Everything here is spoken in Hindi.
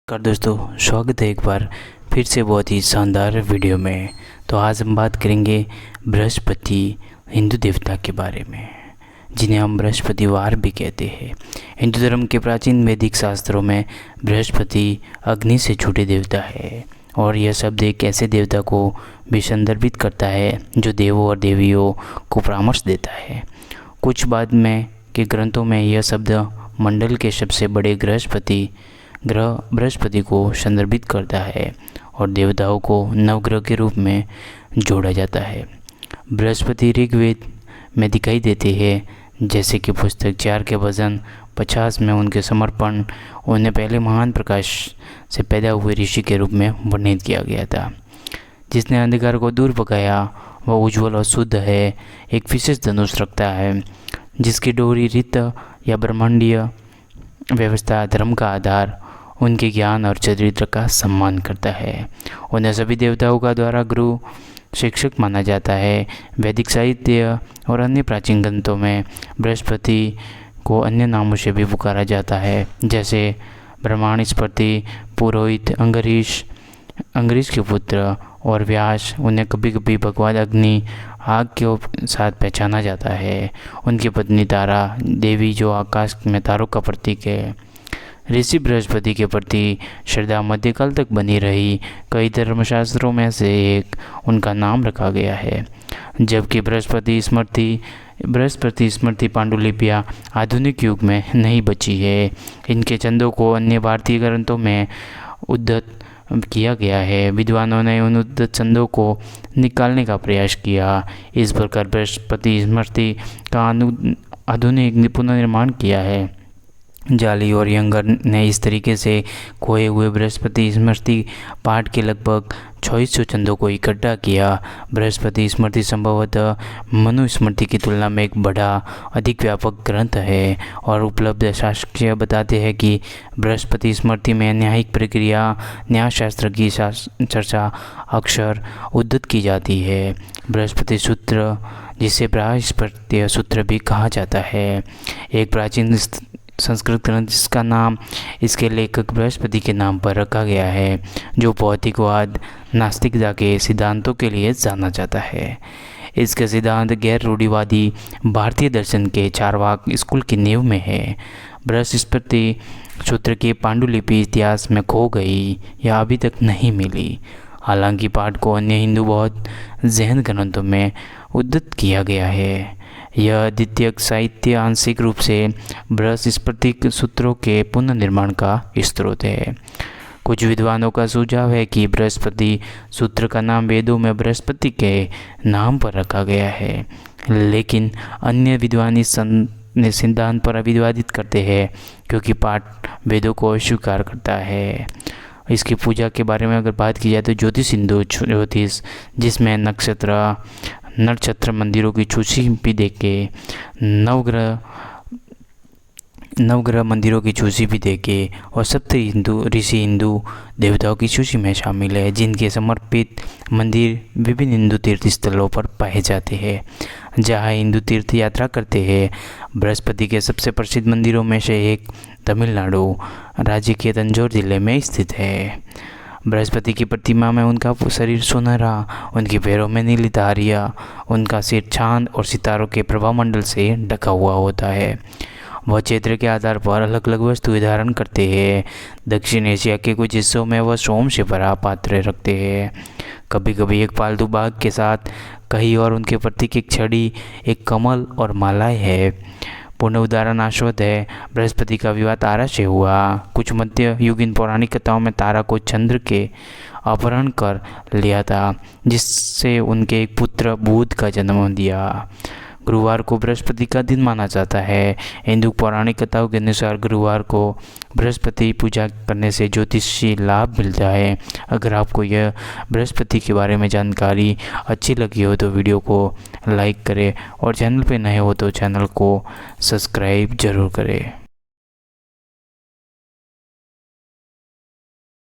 नमस्कार दोस्तों, स्वागत है एक बार फिर से बहुत ही शानदार वीडियो में। तो आज हम बात करेंगे बृहस्पति हिंदू देवता के बारे में, जिन्हें हम बृहस्पतिवार भी कहते हैं। हिंदू धर्म के प्राचीन वैदिक शास्त्रों में बृहस्पति अग्नि से छूटे देवता है, और यह शब्द एक ऐसे देवता को भी संदर्भित करता है जो देवों और देवियों को परामर्श देता है। कुछ बाद में के ग्रंथों में यह शब्द मंडल के सबसे बड़े ग्रह बृहस्पति को संदर्भित करता है, और देवताओं को नवग्रह के रूप में जोड़ा जाता है। बृहस्पति ऋग्वेद में दिखाई देते हैं, जैसे कि पुस्तक 4 के वचन 50 में उनके समर्पण उन्हें पहले महान प्रकाश से पैदा हुए ऋषि के रूप में वर्णित किया गया था, जिसने अंधकार को दूर भगाया। वह उज्ज्वल और शुद्ध है, एक विशेष धनुष रखता है जिसकी डोरी रीत या ब्रह्मांडीय व्यवस्था धर्म का आधार उनके ज्ञान और चरित्र का सम्मान करता है। उन्हें सभी देवताओं का द्वारा गुरु शिक्षक माना जाता है। वैदिक साहित्य और अन्य प्राचीन ग्रंथों में बृहस्पति को अन्य नामों से भी पुकारा जाता है, जैसे ब्रह्मांडस्पति, पुरोहित, अंगरीष के पुत्र और व्यास। उन्हें कभी कभी भगवान अग्नि आग के साथ पहचाना जाता है। उनकी पत्नी तारा देवी, जो आकाश में तारों का प्रतीक है। ऋषि बृहस्पति के प्रति श्रद्धा मध्यकाल तक बनी रही। कई धर्मशास्त्रों में से एक उनका नाम रखा गया है, जबकि बृहस्पति स्मृति पांडुलिपियाँ आधुनिक युग में नहीं बची है। इनके छंदों को अन्य भारतीय ग्रंथों में उद्धृत किया गया है। विद्वानों ने उन उद्धृत छंदों को निकालने का प्रयास किया। इस प्रकार बृहस्पति स्मृति का आधुनिक पुनर्निर्माण किया है। जाली और यंगर ने इस तरीके से खोए हुए बृहस्पति स्मृति पाठ के लगभग 2600 छंदों को इकट्ठा किया। बृहस्पति स्मृति संभवतः मनुस्मृति की तुलना में एक बड़ा अधिक व्यापक ग्रंथ है, और उपलब्ध साक्ष्य बताते हैं कि बृहस्पति स्मृति में न्यायिक प्रक्रिया, न्यायशास्त्र की चर्चा अक्सर उद्धृत की जाती है। बृहस्पति सूत्र, जिसे बृहस्पति सूत्र भी कहा जाता है, एक प्राचीन संस्कृत ग्रंथ जिसका नाम इसके लेखक बृहस्पति के नाम पर रखा गया है, जो भौतिकवाद नास्तिकता के सिद्धांतों के लिए जाना जाता है। इसके सिद्धांत गैर रूढ़िवादी भारतीय दर्शन के चारवाक स्कूल की नींव में है। बृहस्पति सूत्र की पांडुलिपि इतिहास में खो गई या अभी तक नहीं मिली। हालांकि पाठ को अन्य हिंदू बौद्ध जैन ग्रंथों में उद्धृत किया गया है। यह द्वितीय साहित्य आंशिक रूप से बृहस्पति सूत्रों के पुनर्निर्माण का स्रोत है। कुछ विद्वानों का सुझाव है कि बृहस्पति सूत्र का नाम वेदों में बृहस्पति के नाम पर रखा गया है, लेकिन अन्य विद्वान इस सिद्धांत पर अविवादित करते हैं, क्योंकि पाठ वेदों को अस्वीकार करता है। इसकी पूजा के बारे में अगर बात की जाए तो ज्योतिष, जिसमें नक्षत्र मंदिरों की सूची भी देके, नवग्रह मंदिरों की सूची भी देके, और सप्त ऋषि हिंदू देवताओं की सूची में शामिल है, जिनके समर्पित मंदिर विभिन्न हिंदू तीर्थ स्थलों पर पाए जाते हैं, जहां हिंदू तीर्थ यात्रा करते हैं। बृहस्पति के सबसे प्रसिद्ध मंदिरों में से एक तमिलनाडु राज्य के तंजौर जिले में स्थित है। बृहस्पति की प्रतिमा में उनका शरीर सुनहरा, उनके पैरों में नीली धारियाँ, उनका सिर चांद और सितारों के प्रभामंडल से ढका हुआ होता है। वह क्षेत्र के आधार पर अलग अलग वस्तुएं धारण करते हैं। दक्षिण एशिया के कुछ हिस्सों में वह सोम से भरा पात्र रखते हैं, कभी कभी एक पालतू बाघ के साथ। कहीं और उनके प्रतीक एक छड़ी, एक कमल और मालाएं है। पूर्ण उदाहरण अश्वत्थ है। बृहस्पति का विवाह तारा से हुआ। कुछ मध्य युगीन पौराणिक कथाओं में तारा को चंद्र के अपहरण कर लिया था, जिससे उनके एक पुत्र बुध का जन्म दिया। गुरुवार को बृहस्पति का दिन माना जाता है। हिंदू पौराणिक कथाओं के अनुसार गुरुवार को बृहस्पति पूजा करने से ज्योतिषी लाभ मिलता है। अगर आपको यह बृहस्पति के बारे में जानकारी अच्छी लगी हो तो वीडियो को लाइक करें, और चैनल पे नए हो तो चैनल को सब्सक्राइब जरूर करें।